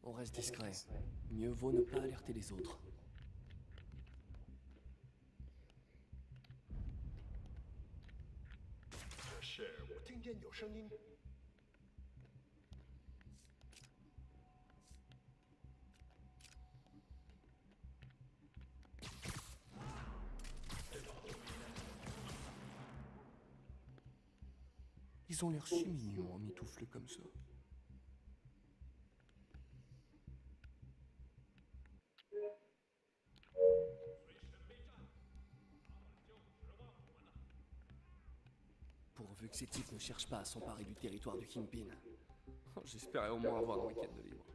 On reste discret. Mieux vaut ne pas alerter les autres. 可是我听见有声音。Ils ont l'air si mignons en mitouflés comme ça. Pourvu que ces types ne cherchent pas à s'emparer du territoire du Kingpin. J'espérais au moins avoir un week-end de libre.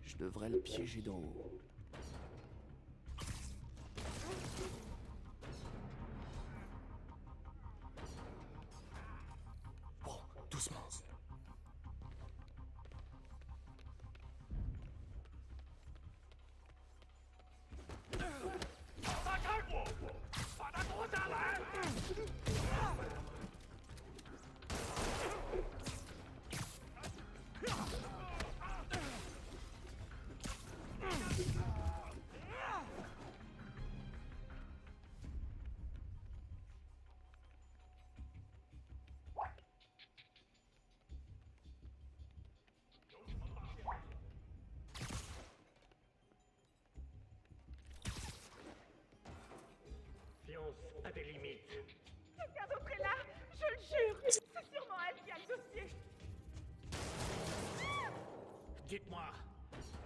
Je devrais le piéger d'en haut. Bon, doucement. Science a des limites. Quelqu'un d'autre est là, je le jure. C'est sûrement elle qui a le dossier. Dites-moi,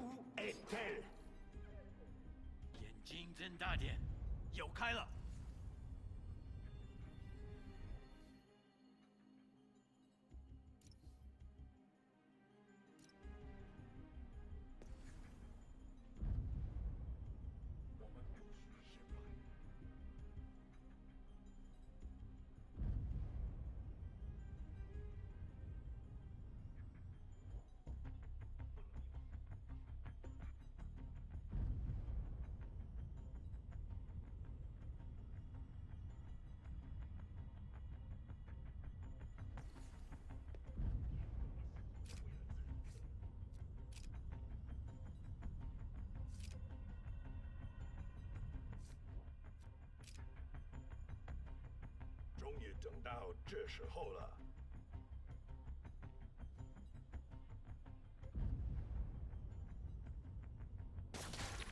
où est-elle? 眼睛睁大点，有开了。我们不许失败。终于等到这时候了。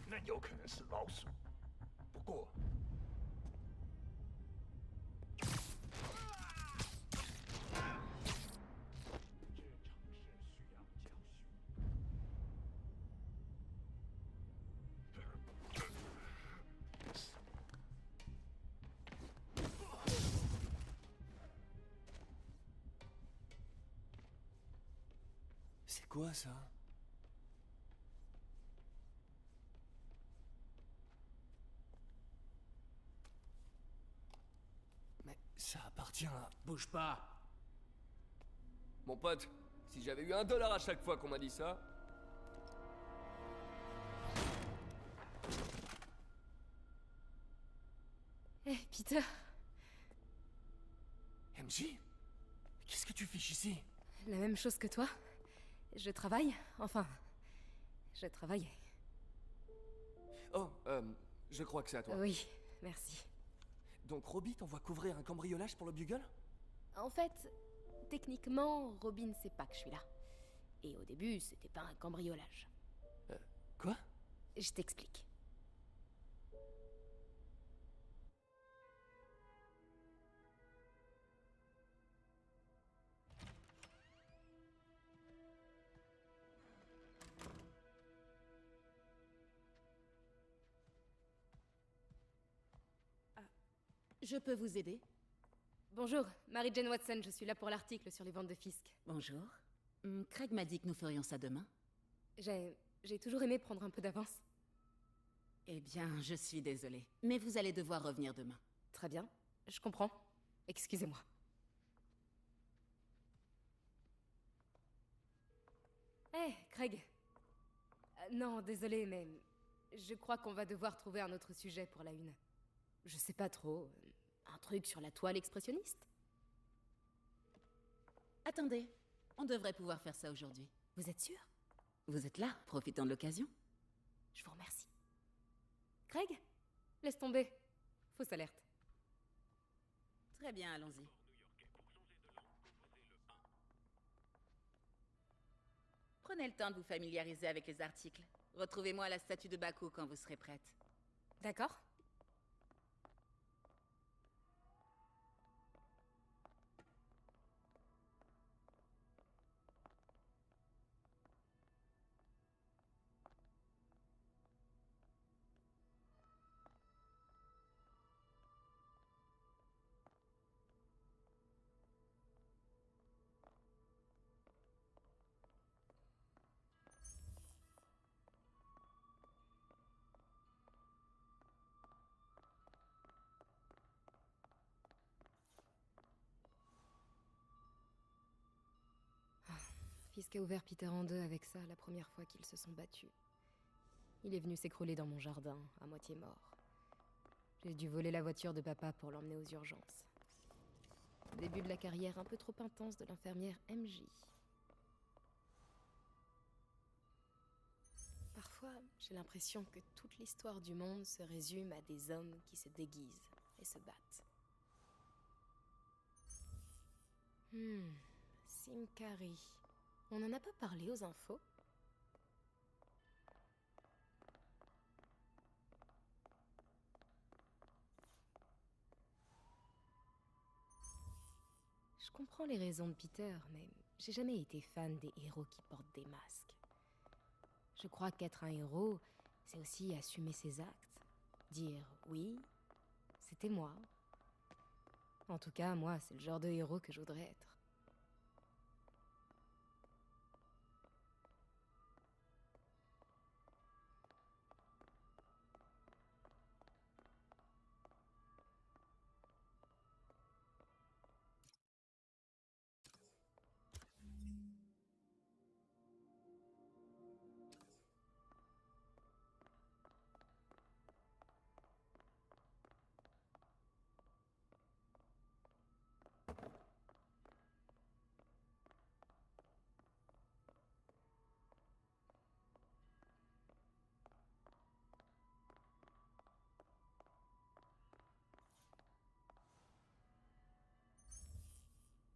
那有可能是老鼠，不过。这场是需要教训。C'est quoi ça? Mais ça appartient à... Bouge pas. Mon pote, si j'avais eu $1 à chaque fois qu'on m'a dit ça... Eh, Peter, MJ? Qu'est-ce que tu fiches ici? la même chose que toi. Je travaille, enfin, je travaillais. Oh, je crois que c'est à toi. Oui, merci. Donc Robbie t'envoie couvrir un cambriolage pour le Bugle? En fait, techniquement, Robin sait pas que je suis là. Et au début, c'était pas un cambriolage. Quoi? Je t'explique. Je peux vous aider? Bonjour, Mary-Jane Watson, je suis là pour l'article sur les ventes de Fisk. Bonjour. Craig m'a dit que nous ferions ça demain. J'ai toujours aimé prendre un peu d'avance. Eh bien, je suis désolée. Mais vous allez devoir revenir demain. Très bien, je comprends. Excusez-moi. Hé, Craig. Non, désolé, mais je crois qu'on va devoir trouver un autre sujet pour la une. Je sais pas trop. Un truc sur la toile expressionniste? Attendez, on devrait pouvoir faire ça aujourd'hui. Vous êtes sûr? Vous êtes là, profitant de l'occasion. Je vous remercie. Craig? Laisse tomber. Fausse alerte. Très bien, allons-y. Prenez le temps de vous familiariser avec les articles. Retrouvez-moi à la statue de Baku quand vous serez prête. D'accord? Fisk a ouvert Peter en deux avec ça la première fois qu'ils se sont battus. Il est venu s'écrouler dans mon jardin, à moitié mort. J'ai dû voler la voiture de papa pour l'emmener aux urgences. Début de la carrière un peu trop intense de l'infirmière MJ. Parfois, j'ai l'impression que toute l'histoire du monde se résume à des hommes qui se déguisent et se battent. Simkari. On n'en a pas parlé aux infos? Je comprends les raisons de Peter, mais j'ai jamais été fan des héros qui portent des masques. Je crois qu'être un héros, c'est aussi assumer ses actes. Dire oui, c'était moi. En tout cas, moi, c'est le genre de héros que je voudrais être.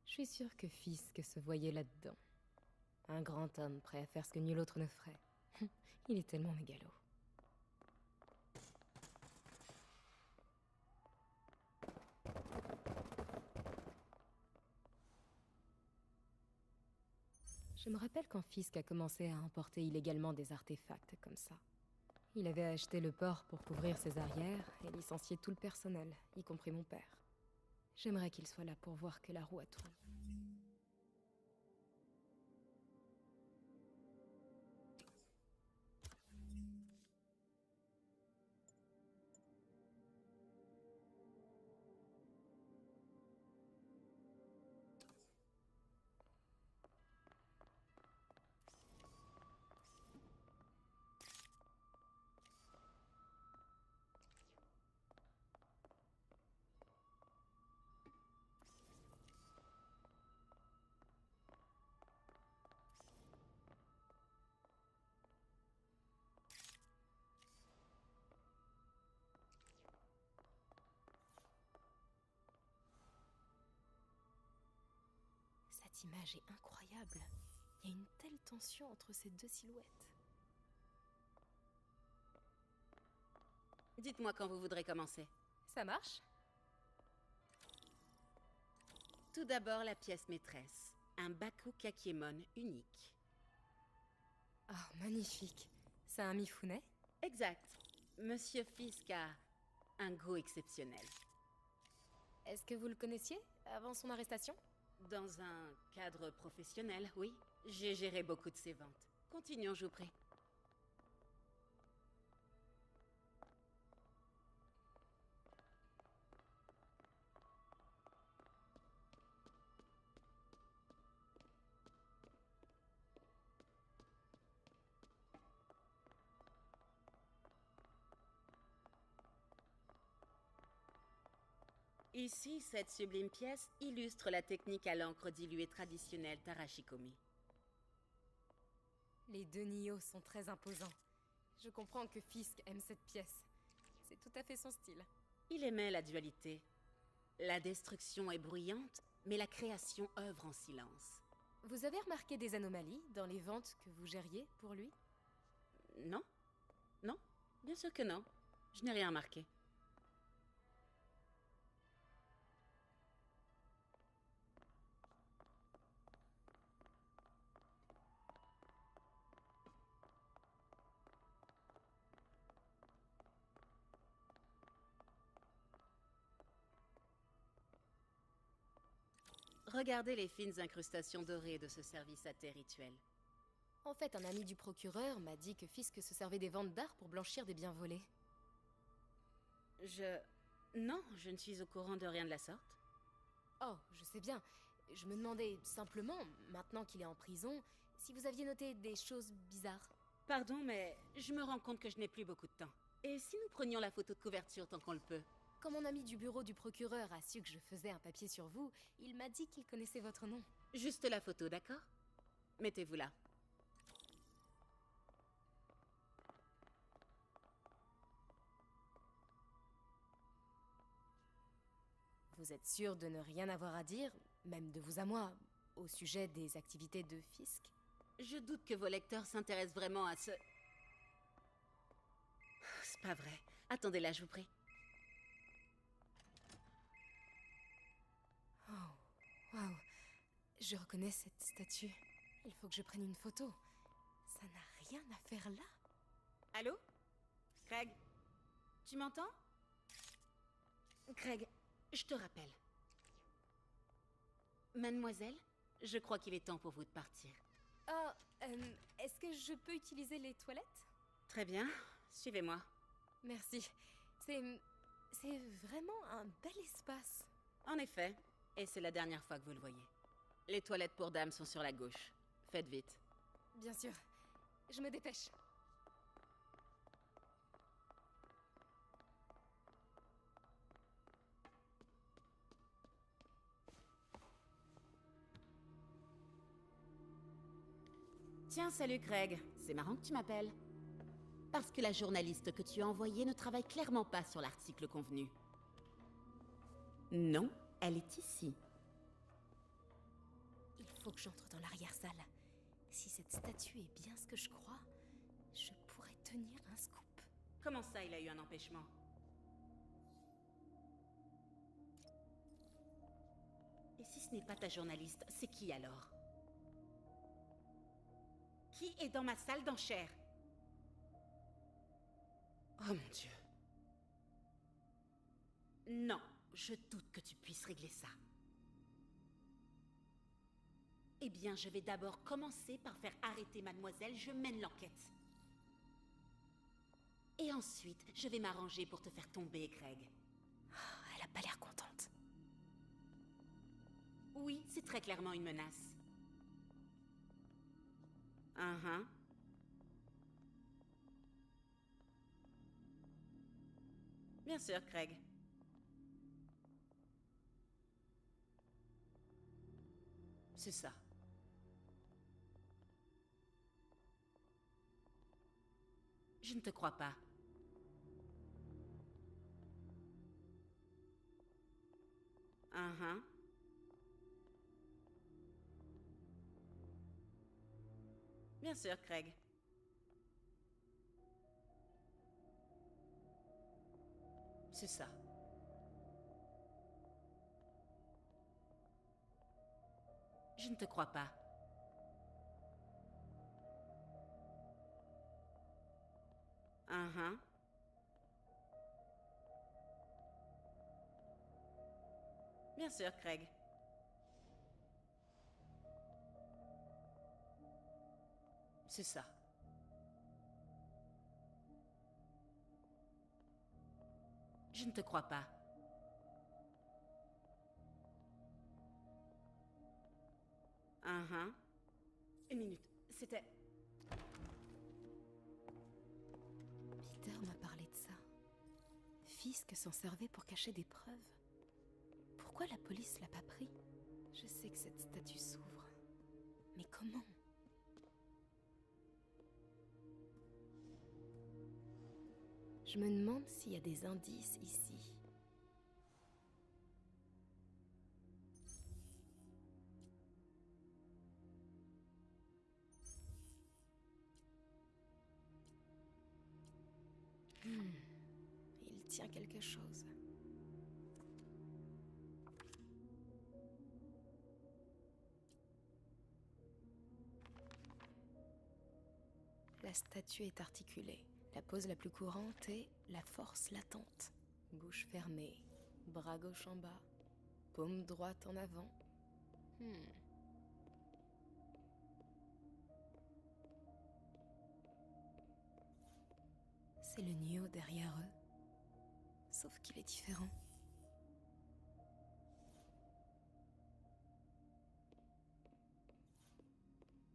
Je suis sûre que Fisk se voyait là-dedans. Un grand homme prêt à faire ce que nul autre ne ferait. Il est tellement mégalo. Je me rappelle quand Fisk a commencé à importer illégalement des artefacts comme ça. Il avait acheté le port pour couvrir ses arrières et licencié tout le personnel, y compris mon père. J'aimerais qu'il soit là pour voir que la roue a tourné. Cette image est incroyable. Il y a une telle tension entre ces deux silhouettes. Dites-moi quand vous voudrez commencer. Ça marche? Tout d'abord, la pièce maîtresse. Un Baku Kakiemon unique. Oh, magnifique. C'est un Mifune? Exact. Monsieur Fisk a un goût exceptionnel. Est-ce que vous le connaissiez avant son arrestation? Dans un cadre professionnel, oui. J'ai géré beaucoup de ses ventes. Continuons, je vous prie. Ici, cette sublime pièce illustre la technique à l'encre diluée traditionnelle Tarashikomi. Les deux Nioh sont très imposants. Je comprends que Fisk aime cette pièce. C'est tout à fait son style. Il aimait la dualité. La destruction est bruyante, mais la création œuvre en silence. Vous avez remarqué des anomalies dans les ventes que vous gériez pour lui? Non? Non? Bien sûr que non. Je n'ai rien remarqué. Regardez les fines incrustations dorées de ce service à thé rituel. En fait, un ami du procureur m'a dit que Fisk se servait des ventes d'art pour blanchir des biens volés. Non, je ne suis au courant de rien de la sorte. Oh, je sais bien. Je me demandais simplement, maintenant qu'il est en prison, si vous aviez noté des choses bizarres. Pardon, mais je me rends compte que je n'ai plus beaucoup de temps. Et si nous prenions la photo de couverture tant qu'on le peut? Quand mon ami du bureau du procureur a su que je faisais un papier sur vous, il m'a dit qu'il connaissait votre nom. Juste la photo, d'accord? Mettez-vous là. Vous êtes sûr de ne rien avoir à dire, même de vous à moi, au sujet des activités de Fisk? Je doute que vos lecteurs s'intéressent vraiment à ce... C'est pas vrai. Attendez là, je vous prie. Oh, waouh. Je reconnais cette statue. Il faut que je prenne une photo. Ça n'a rien à faire là. Allô? Craig? Tu m'entends? Craig, je te rappelle. Mademoiselle, je crois qu'il est temps pour vous de partir. Oh, est-ce que je peux utiliser les toilettes? Très bien, suivez-moi. Merci. C'est vraiment un bel espace. En effet, et c'est la dernière fois que vous le voyez. Les toilettes pour dames sont sur la gauche. Faites vite. Bien sûr. Je me dépêche. Tiens, salut Craig. C'est marrant que tu m'appelles. Parce que la journaliste que tu as envoyée ne travaille clairement pas sur l'article convenu. Non, elle est ici. Il faut que j'entre dans l'arrière-salle. Si cette statue est bien ce que je crois, je pourrais tenir un scoop. Comment ça, il a eu un empêchement? Et si ce n'est pas ta journaliste, c'est qui alors? Qui est dans ma salle d'enchères? Oh mon Dieu. Non, je doute que tu puisses régler ça. Eh bien, je vais d'abord commencer par faire arrêter mademoiselle, je mène l'enquête. Et ensuite, je vais m'arranger pour te faire tomber, Craig. Oh, elle a pas l'air contente. Oui, c'est très clairement une menace. Bien sûr, Craig. C'est ça. Je ne te crois pas. Bien sûr, Craig. C'est ça. Je ne te crois pas. Bien sûr, Craig. C'est ça. Je ne te crois pas. Une minute, c'était... Peter m'a parlé de ça. Fisk s'en servait pour cacher des preuves. Pourquoi la police l'a pas pris? Je sais que cette statue s'ouvre. Mais comment? Je me demande s'il y a des indices ici. Il tient quelque chose. La statue est articulée. La pose la plus courante est la force latente. Bouche fermée, bras gauche en bas, paume droite en avant. C'est le Nio derrière eux. Sauf qu'il est différent.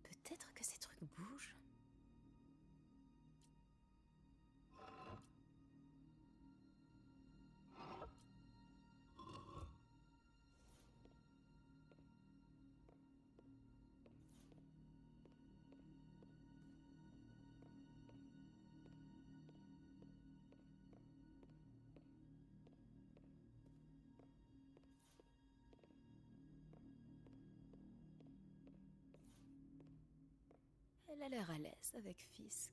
Peut-être que ces trucs bougent. Elle a l'air à l'aise avec Fisk.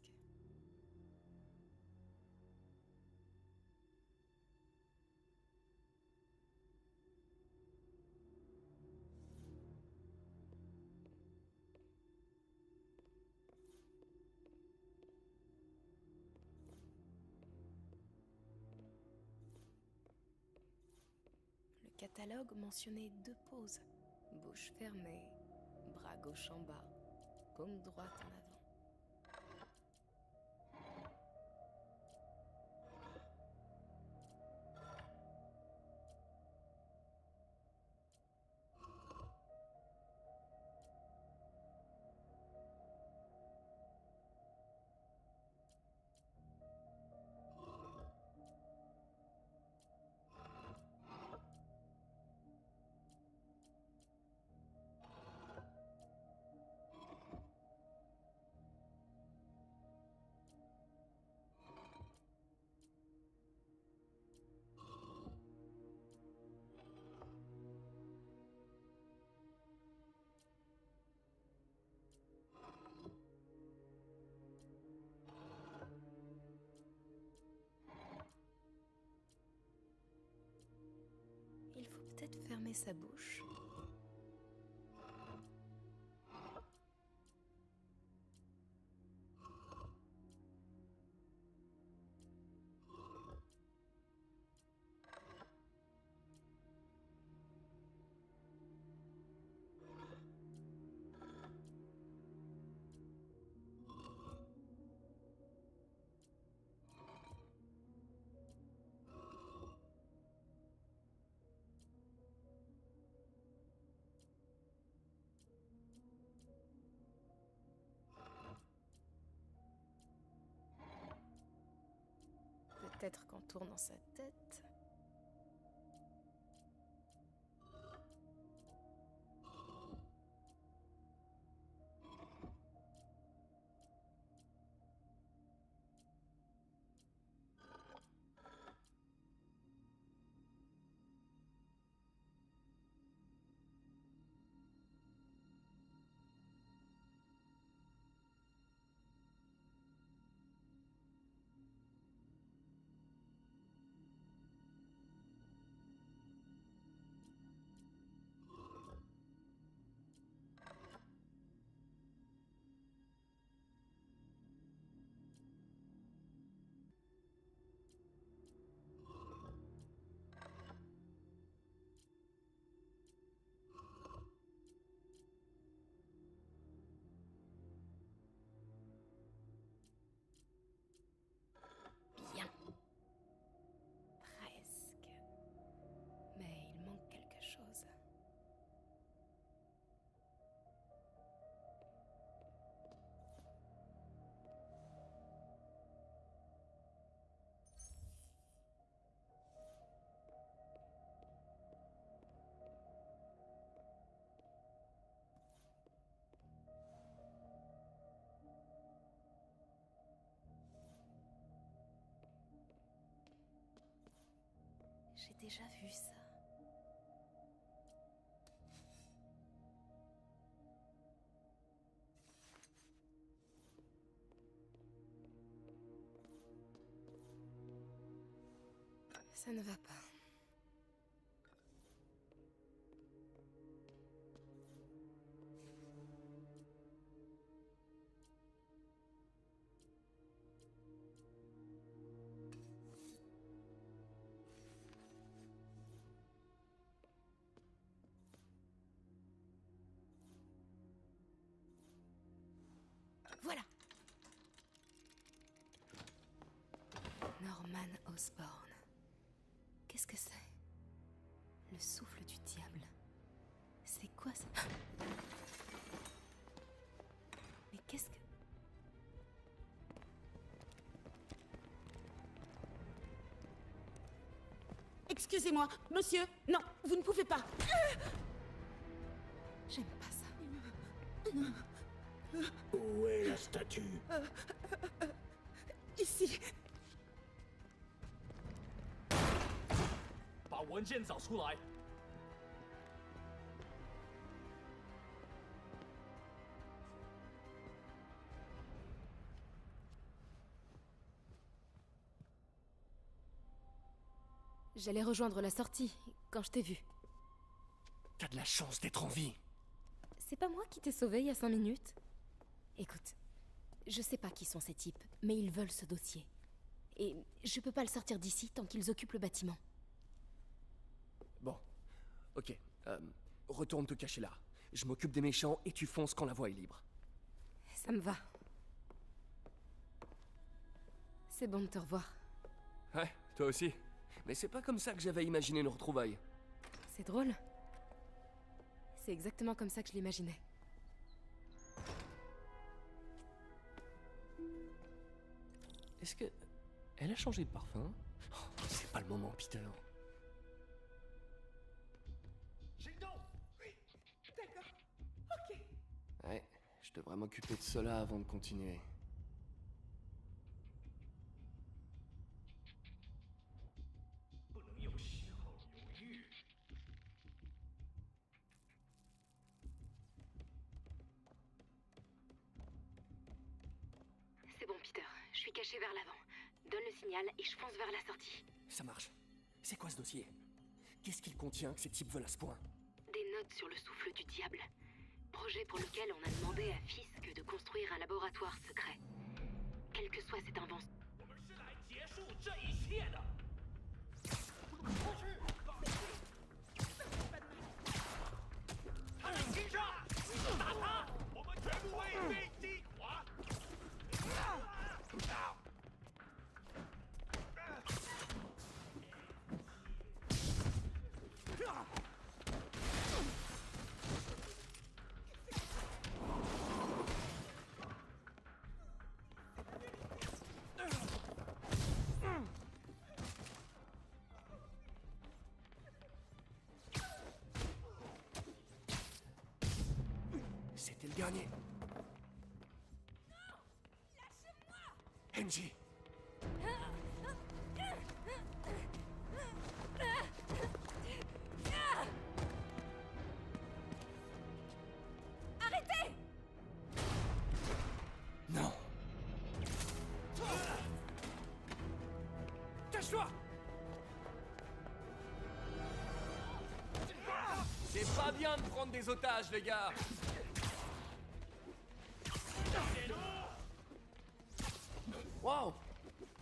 Le catalogue mentionnait 2 poses. Bouche fermée, bras gauche en bas, paume droite en avant. Il faut peut-être fermer sa bouche. Peut-être qu'en tournant sa tête... J'ai déjà vu ça. Ça ne va pas. Voilà. Norman Osborn. Qu'est-ce que c'est? Le souffle du diable. C'est quoi ça? Mais qu'est-ce que... Excusez-moi, monsieur. Non, vous ne pouvez pas. J'aime pas ça. Où est la statue? Ici. 把文件找出来。 J'allais rejoindre la sortie quand je t'ai vu. T'as de la chance d'être en vie. C'est pas moi qui t'ai sauvé il y a 5 minutes. Écoute, je sais pas qui sont ces types, mais ils veulent ce dossier. Et je peux pas le sortir d'ici tant qu'ils occupent le bâtiment. Bon, ok. Retourne te cacher là. Je m'occupe des méchants et tu fonces quand la voie est libre. Ça me va. C'est bon de te revoir. Ouais, toi aussi. Mais c'est pas comme ça que j'avais imaginé nos retrouvailles. C'est drôle. C'est exactement comme ça que je l'imaginais. Est-ce que... Elle a changé de parfum? Oh, c'est pas le moment, Peter. Ouais, je devrais m'occuper de cela avant de continuer. C'est bon, Peter. Je suis caché vers l'avant. Donne le signal et je fonce vers la sortie. Ça marche. C'est quoi ce dossier? Qu'est-ce qu'il contient que ces types veulent à ce point? Des notes sur le souffle du diable. Projet pour lequel on a demandé à Fisk de construire un laboratoire secret. Quelle que soit cette invention. 我们是来结束这一切的。出去！他们盯上，打他！我们全部未被击垮。C'était le dernier. Angie. Arrêtez! Non. Cache-toi! C'est pas bien de prendre des otages, les gars. Waouh!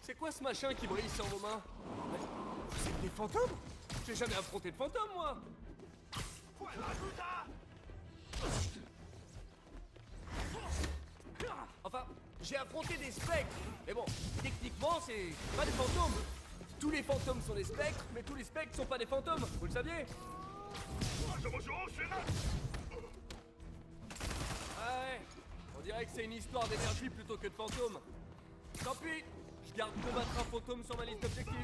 C'est quoi ce machin qui brille sur vos mains? C'est des fantômes? J'ai jamais affronté de fantômes, moi! Enfin, j'ai affronté des spectres! Mais bon, techniquement, c'est pas des fantômes! Tous les fantômes sont des spectres, mais tous les spectres sont pas des fantômes, vous le saviez? 什么时候学的？ Ah ouais, on dirait que c'est une histoire d'énergie plutôt que de fantômes. Tant pis, je garde combattre un fantôme sur ma liste d'objectifs.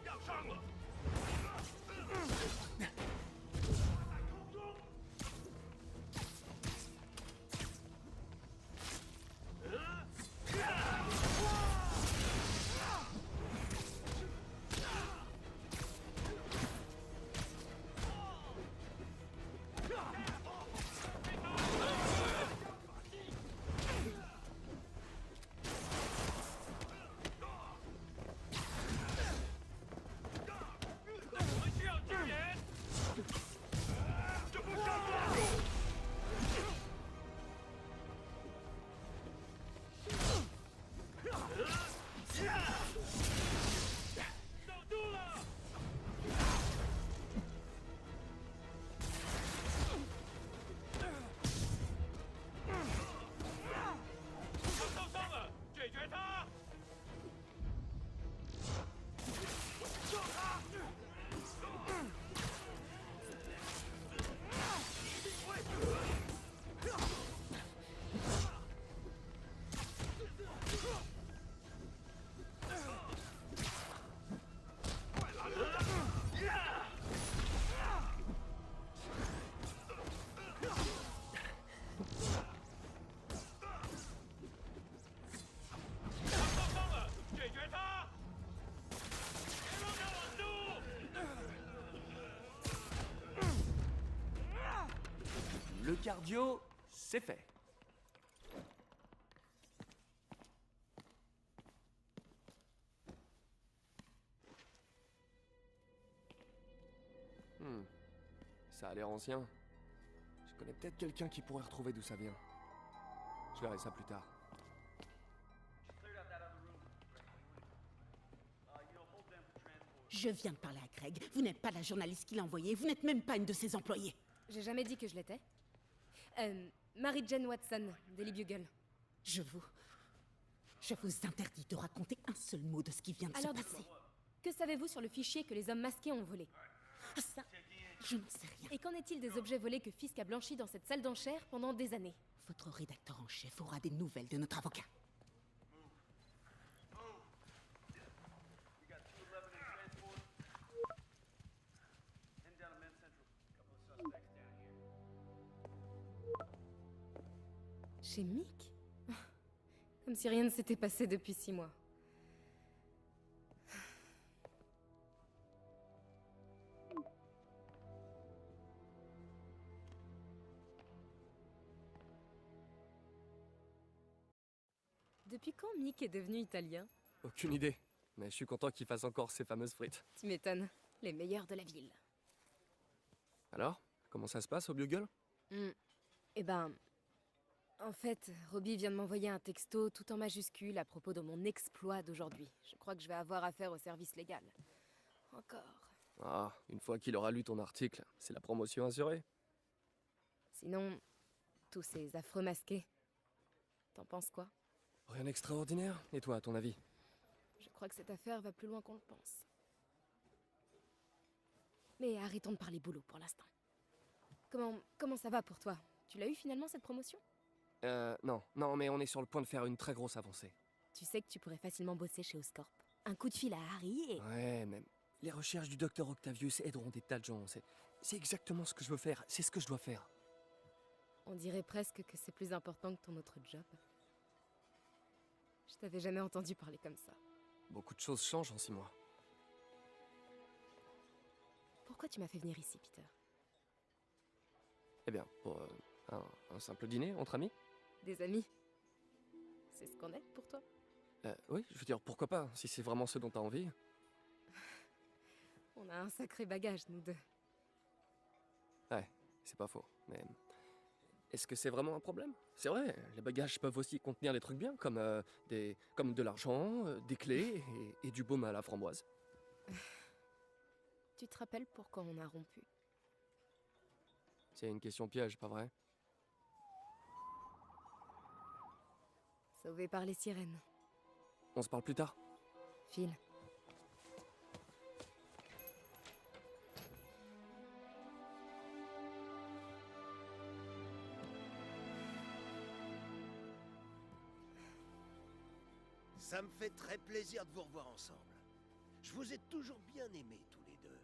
要上了！我们需要支援！这不上路！守住了！他受伤了，解决他！救他！快来了！他受伤了，解决他！别让他稳住！ Le cardio, c'est fait. Ça a l'air ancien. Je connais peut-être quelqu'un qui pourrait retrouver d'où ça vient. Je verrai ça plus tard. Je viens de parler à Craig. Vous n'êtes pas la journaliste qu'il a envoyée. Vous n'êtes même pas une de ses employées. J'ai jamais dit que je l'étais. Mary-Jane Watson, Daily Bugle. Je vous interdis de raconter un seul mot de ce qui vient de Alors se passer. dites-moi, que savez-vous sur le fichier que les hommes masqués ont volé? Ah, ça, je n'en sais rien. Et qu'en est-il des objets volés que Fisk a blanchis dans cette salle d'enchères pendant des années? Votre rédacteur en chef aura des nouvelles de notre avocat. Chez Mick? Comme si rien ne s'était passé depuis 6 mois. Depuis quand Mick est devenu italien? Aucune idée. Mais je suis content qu'il fasse encore ses fameuses frites. Tu m'étonnes. Les meilleurs de la ville. Alors, comment ça se passe au Bugle? Eh ben... En fait, Robbie vient de m'envoyer un texto tout en majuscule à propos de mon exploit d'aujourd'hui. Je crois que je vais avoir affaire au service légal. Encore. Ah, une fois qu'il aura lu ton article, c'est la promotion assurée. Sinon, tous ces affreux masqués. T'en penses quoi? Rien d'extraordinaire. Et toi, à ton avis? Je crois que cette affaire va plus loin qu'on le pense. Mais arrêtons de parler boulot pour l'instant. Comment ça va pour toi? Tu l'as eu finalement cette promotion? Non, mais on est sur le point de faire une très grosse avancée. Tu sais que tu pourrais facilement bosser chez Oscorp. Un coup de fil à Harry et... Ouais, même. Les recherches du docteur Octavius aideront des tas de gens. C'est exactement ce que je veux faire. C'est ce que je dois faire. On dirait presque que c'est plus important que ton autre job. Je t'avais jamais entendu parler comme ça. Beaucoup de choses changent en 6 mois. Pourquoi tu m'as fait venir ici, Peter? Eh bien, pour un simple dîner entre amis. Des amis? C'est ce qu'on est pour toi? Oui, je veux dire, pourquoi pas, si c'est vraiment ce dont t'as envie. On a un sacré bagage, nous deux. Ouais, c'est pas faux, mais... Est-ce que c'est vraiment un problème? C'est vrai, les bagages peuvent aussi contenir des trucs bien, comme de l'argent, des clés et du baume à la framboise. Tu te rappelles pourquoi on a rompu? C'est une question piège, pas vrai? Sauvé par les sirènes. On se parle plus tard? Phil. Ça me fait très plaisir de vous revoir ensemble. Je vous ai toujours bien aimés tous les deux.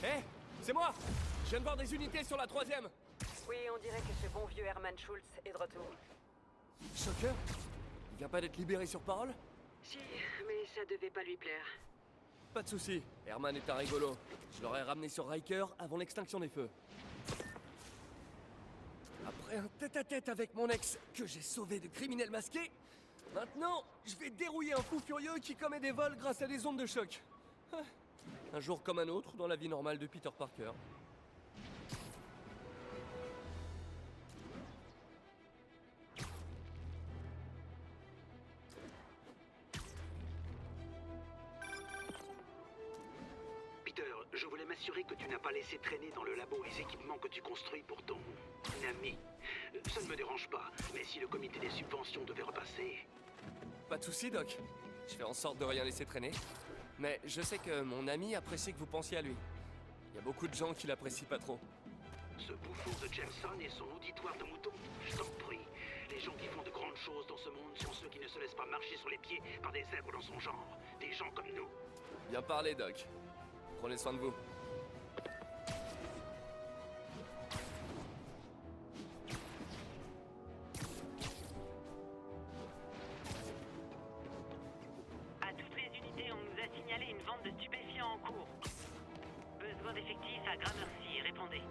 Hé, c'est moi! Je viens de voir des unités sur la 3e. Oui, on dirait que ce bon vieux Herman Schultz est de retour. Shocker? Il vient pas d'être libéré sur parole? Si, mais ça devait pas lui plaire. Pas de souci, Herman est un rigolo. Je l'aurais ramené sur Riker avant l'extinction des feux. Après un tête-à-tête avec mon ex, que j'ai sauvé de criminels masqués, maintenant, je vais dérouiller un fou furieux qui commet des vols grâce à des ondes de choc. Un jour comme un autre dans la vie normale de Peter Parker. Peter, je voulais m'assurer que tu n'as pas laissé traîner dans le labo les équipements que tu construis pour ton ami. Ça ne me dérange pas, mais si le comité des subventions devait repasser... Pas de souci, Doc. Je fais en sorte de rien laisser traîner. Mais je sais que mon ami apprécie que vous pensiez à lui. Il y a beaucoup de gens qui l'apprécient pas trop. Ce bouffon de Jameson et son auditoire de moutons, je t'en prie. Les gens qui font de grandes choses dans ce monde sont ceux qui ne se laissent pas marcher sur les pieds par des zèbres dans son genre. Des gens comme nous. Bien parlé, Doc. Prenez soin de vous. À toutes les unités, on nous a signalé une vente de stupéfiants en cours. Besoin d'effectifs à Gramercy, répondez.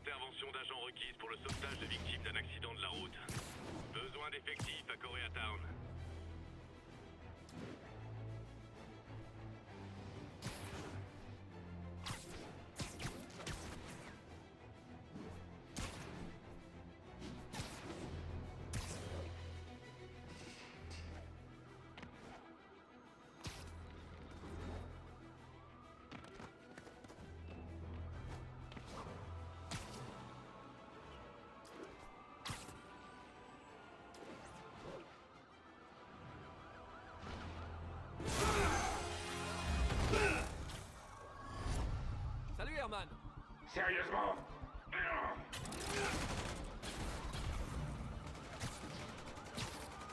Intervention d'agents requise pour le sauvetage de victimes d'un accident de la route. Besoin d'effectifs à Koreatown. Salut, Herman. Sérieusement?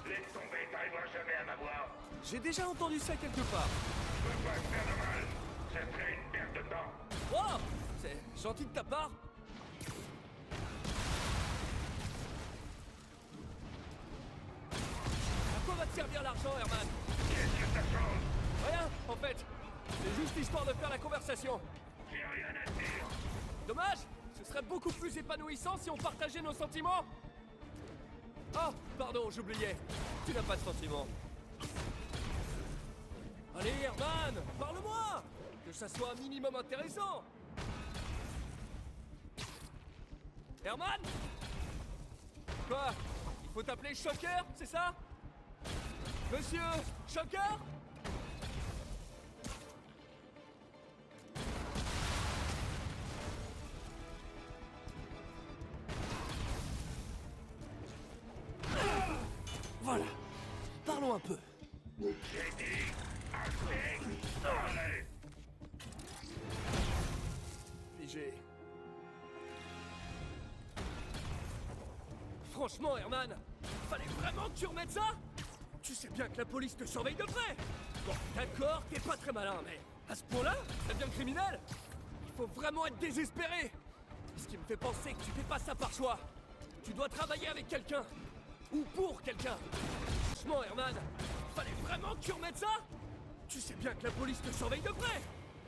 Laisse tomber, t'arriveras jamais à m'avoir. J'ai déjà entendu ça quelque part. Je veux pas te faire de mal. Ça serait une perte de temps. Oh, c'est gentil de ta part. À quoi va te servir l'argent, Herman? Qu'est-ce que ça change? Rien, en fait. C'est juste histoire de faire la conversation. J'ai rien à dire. Dommage. Ce serait beaucoup plus épanouissant si on partageait nos sentiments. Oh, pardon, j'oubliais. Tu n'as pas de sentiments. Allez, Herman, parle-moi. Que ça soit un minimum intéressant. Herman? Quoi? Il faut t'appeler Shocker, c'est ça? Monsieur Shocker? Voilà. Parlons un peu. J'ai dit assez. Allez. Figé. Franchement, Herman, fallait vraiment que tu remettes ça? Tu sais bien que la police te surveille de près. Bon, d'accord, t'es pas très malin, mais à ce point-là, ça devient criminel. Il faut vraiment être désespéré. Ce qui me fait penser que tu fais pas ça par choix. Tu dois travailler avec quelqu'un. Ou pour quelqu'un. Franchement, Herman, fallait vraiment que tu remettes ça? Tu sais bien que la police te surveille de près.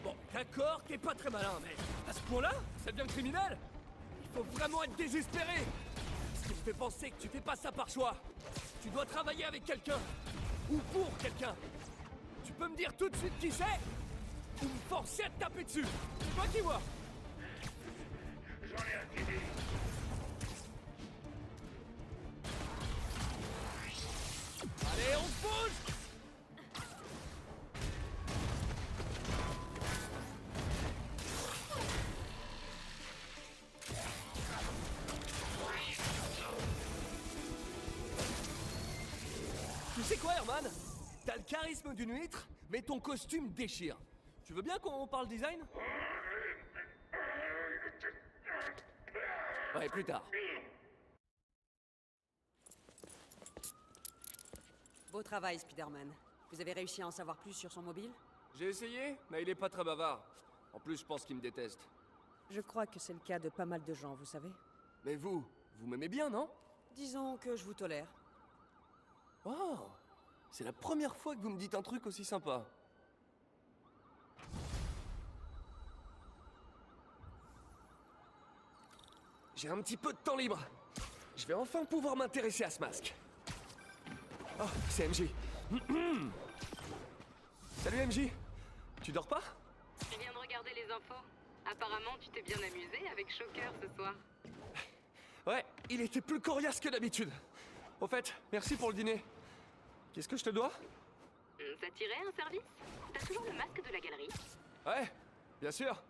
Bon, d'accord, t'es pas très malin, mais à ce point-là, ça devient criminel. Il faut vraiment être désespéré. Ce qui me fait penser que tu fais pas ça par choix. Tu dois travailler avec quelqu'un. Ou pour quelqu'un. Tu peux me dire tout de suite qui c'est? Vous me forcez à te taper dessus. C'est toi qui vois. J'en ai un idée. Allez, on se bouge. Tu sais quoi, Herman? T'as le charisme d'une huître, mais ton costume déchire. Tu veux bien qu'on parle design? Ouais, plus tard. Beau travail, Spider-Man. Vous avez réussi à en savoir plus sur son mobile? J'ai essayé, mais il est pas très bavard. En plus, je pense qu'il me déteste. Je crois que c'est le cas de pas mal de gens, vous savez. Mais vous m'aimez bien, non? Disons que je vous tolère. Oh, c'est la première fois que vous me dites un truc aussi sympa. J'ai un petit peu de temps libre. Je vais enfin pouvoir m'intéresser à ce masque. Oh, c'est MJ. Salut MJ. Tu dors pas? Je viens de regarder les infos. Apparemment, tu t'es bien amusé avec Shocker ce soir. Ouais, il était plus coriace que d'habitude. Au fait, merci pour le dîner. Qu'est-ce que je te dois? Ça t'irait un service? T'as toujours le masque de la galerie? Ouais, bien sûr.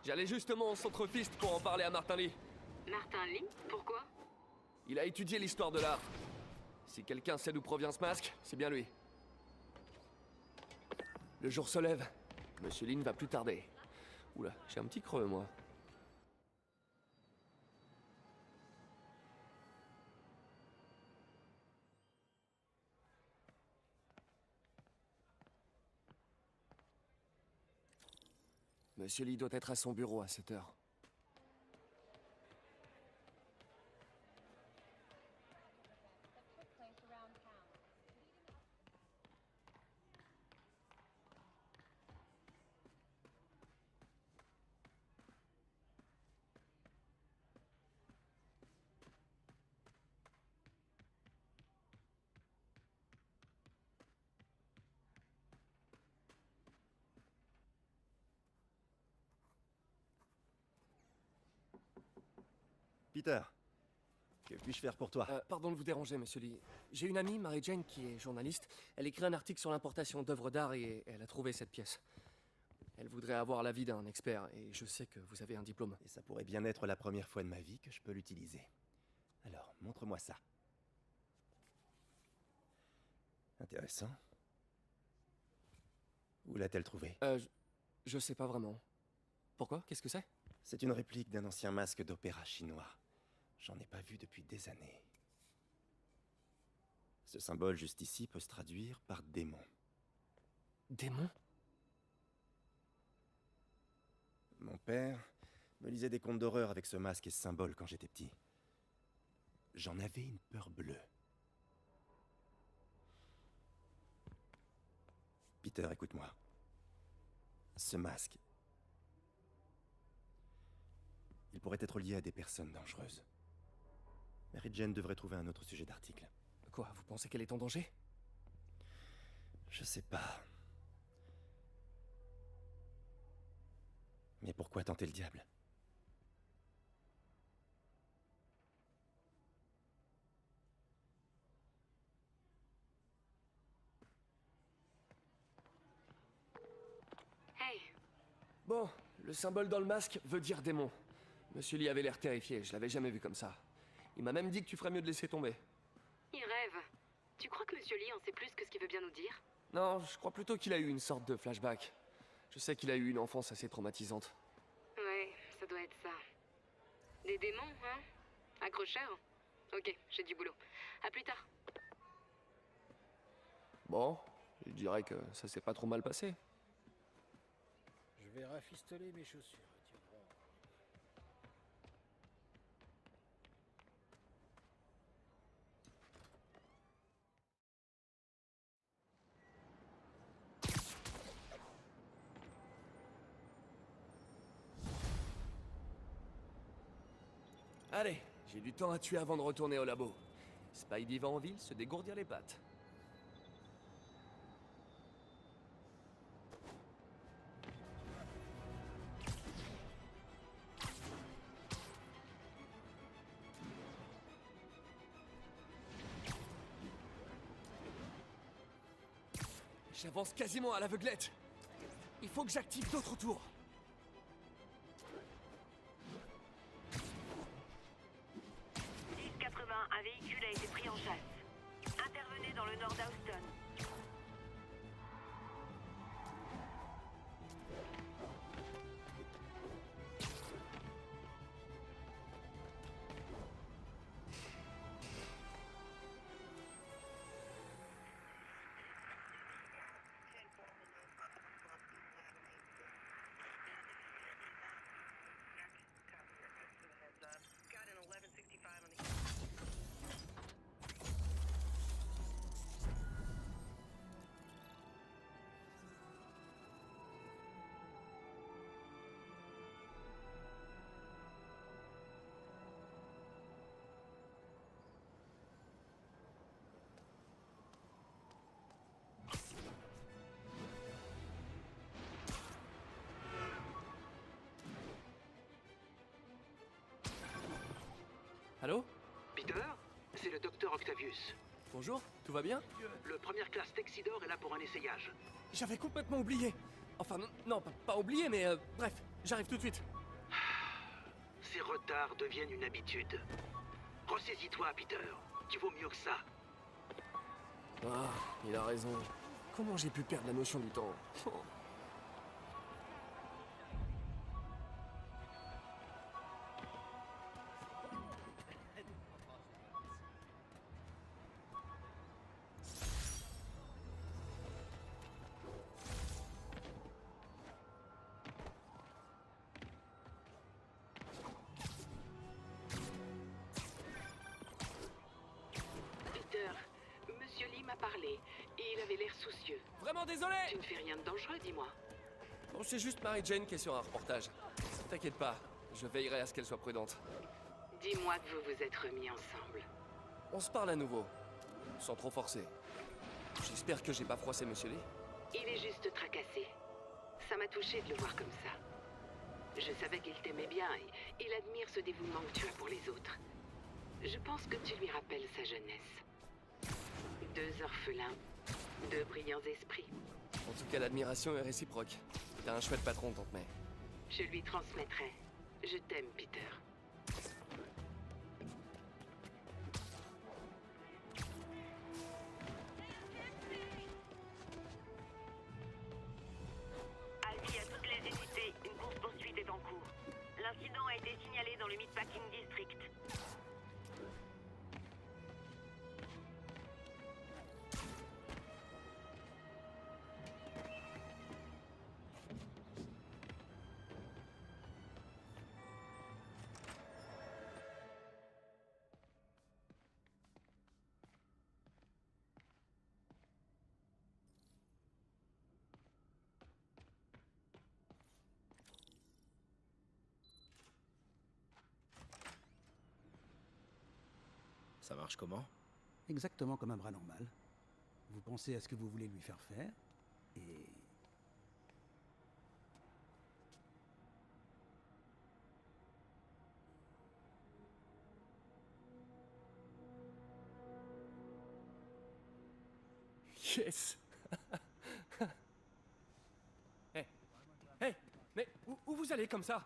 J'allais justement au centre-fist pour en parler à Martin Lee. Martin Lee? Pourquoi? Il a étudié l'histoire de l'art. Si quelqu'un sait d'où provient ce masque, c'est bien lui. Le jour se lève. Monsieur Lee ne va plus tarder. Oula, j'ai un petit creux, moi. Monsieur Lee doit être à son bureau à 7 heures. Peter, que puis-je faire pour toi? Pardon de vous déranger, monsieur Lee. J'ai une amie, Mary Jane, qui est journaliste. Elle écrit un article sur l'importation d'œuvres d'art et elle a trouvé cette pièce. Elle voudrait avoir l'avis d'un expert et je sais que vous avez un diplôme. Et ça pourrait bien être la première fois de ma vie que je peux l'utiliser. Alors, montre-moi ça. Intéressant. Où l'a-t-elle trouvé? Je sais pas vraiment. Pourquoi? Qu'est-ce que c'est? C'est une réplique d'un ancien masque d'opéra chinois. J'en ai pas vu depuis des années. Ce symbole juste ici peut se traduire par démon. Démon? Mon père me lisait des contes d'horreur avec ce masque et ce symbole quand j'étais petit. J'en avais une peur bleue. Peter, écoute-moi. Ce masque, il pourrait être lié à des personnes dangereuses. Mary Jane devrait trouver un autre sujet d'article. Quoi, vous pensez qu'elle est en danger? Je sais pas. Mais pourquoi tenter le diable? Hey. Bon, le symbole dans le masque veut dire démon. Monsieur Lee avait l'air terrifié, je l'avais jamais vu comme ça. Il m'a même dit que tu ferais mieux de laisser tomber. Il rêve. Tu crois que Monsieur Lee en sait plus que ce qu'il veut bien nous dire? Non, je crois plutôt qu'il a eu une sorte de flashback. Je sais qu'il a eu une enfance assez traumatisante. Ouais, ça doit être ça. Des démons, hein? Accrocheur? Ok, j'ai du boulot. À plus tard. Bon, je dirais que ça s'est pas trop mal passé. Je vais rafistoler mes chaussures. Tiens bon. Allez, j'ai du temps à tuer avant de retourner au labo. Spidey va en ville se dégourdir les pattes. J'avance quasiment à l'aveuglette. Il faut que j'active d'autres tours. Un véhicule a été pris en chasse. Intervenez dans le nord d'Houston. Allô? Peter, c'est le docteur Octavius. Bonjour, tout va bien? Le première classe Texidor est là pour un essayage. J'avais complètement oublié. Enfin, non, pas oublié, mais bref, j'arrive tout de suite. Ces retards deviennent une habitude. Ressaisis-toi, Peter. Tu vaux mieux que ça. Ah, il a raison. Comment j'ai pu perdre la notion du temps? Peter, Monsieur Lee m'a parlé et il avait l'air soucieux. Vraiment désolé! Tu ne fais rien de dangereux, dis-moi. Bon, c'est juste Mary Jane qui est sur un reportage. T'inquiète pas, je veillerai à ce qu'elle soit prudente. Dis-moi que vous vous êtes remis ensemble. On se parle à nouveau, sans trop forcer. J'espère que j'ai pas froissé Monsieur Lee. Il est juste tracassé. Ça m'a touché de le voir comme ça. Je savais qu'il t'aimait bien et il admire ce dévouement que tu as pour les autres. Je pense que tu lui rappelles sa jeunesse. 2 orphelins, 2 brillants esprits. En tout cas, l'admiration est réciproque. T'as un chouette patron, Tante May. Je lui transmettrai. Je t'aime, Peter. Avis à toutes les unités, une course-poursuite est en cours. L'incident a été signalé dans le Meatpacking District. Ça marche comment? Exactement comme un bras normal. Vous pensez à ce que vous voulez lui faire faire, et... Yes. Hey, mais où vous allez comme ça?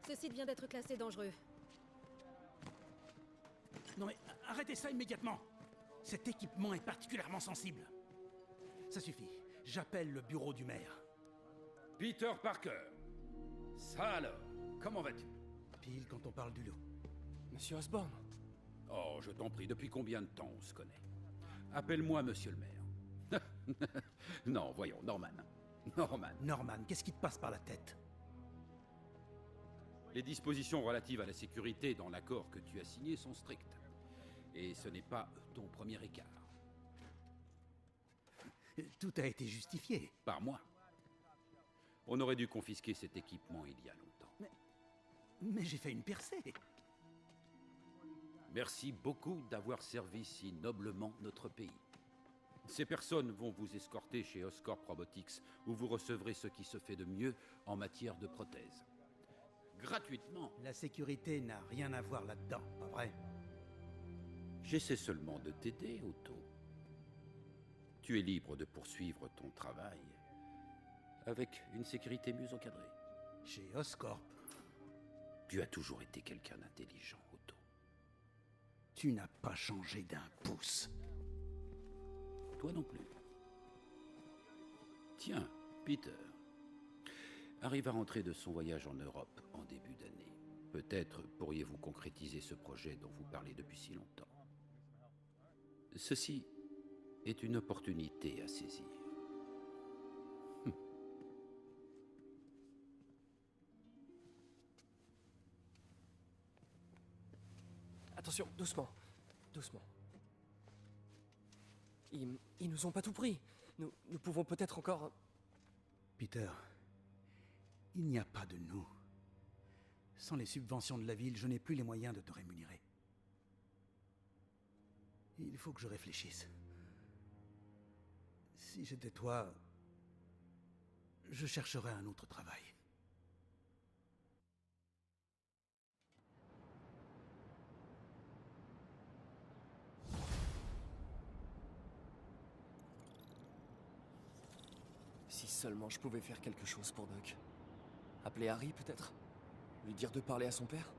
Ce site vient d'être classé dangereux. Non mais, arrêtez ça immédiatement! Cet équipement est particulièrement sensible. Ça suffit. J'appelle le bureau du maire. Peter Parker. Ça alors, comment vas-tu? Pile quand on parle du loup. Monsieur Osborn. Oh, je t'en prie, depuis combien de temps on se connaît? Appelle-moi Monsieur le maire. Non, voyons, Norman. Norman, qu'est-ce qui te passe par la tête? Les dispositions relatives à la sécurité dans l'accord que tu as signé sont strictes. Et ce n'est pas ton premier écart. Tout a été justifié. Par moi. On aurait dû confisquer cet équipement il y a longtemps. Mais j'ai fait une percée. Merci beaucoup d'avoir servi si noblement notre pays. Ces personnes vont vous escorter chez Oscorp Robotics, où vous recevrez ce qui se fait de mieux en matière de prothèses. Gratuitement. La sécurité n'a rien à voir là-dedans, pas vrai? J'essaie seulement de t'aider, Otto. tu es libre de poursuivre ton travail avec une sécurité mieux encadrée. Chez Oscorp, Tu as toujours été quelqu'un d'intelligent, Otto. tu n'as pas changé d'un pouce. Toi non plus. Tiens, Peter arrive à rentrer de son voyage en Europe en début d'année. Peut-être pourriez-vous concrétiser ce projet dont vous parlez depuis si longtemps. Ceci est une opportunité à saisir. Attention, doucement. Doucement. Ils nous ont pas tout pris. Nous pouvons peut-être encore... Peter, il n'y a pas de nous. Sans les subventions de la ville, je n'ai plus les moyens de te rémunérer. Il faut que je réfléchisse. Si j'étais toi, je chercherais un autre travail. Si seulement je pouvais faire quelque chose pour Doc. Appeler Harry, peut-être? Lui dire de parler à son père?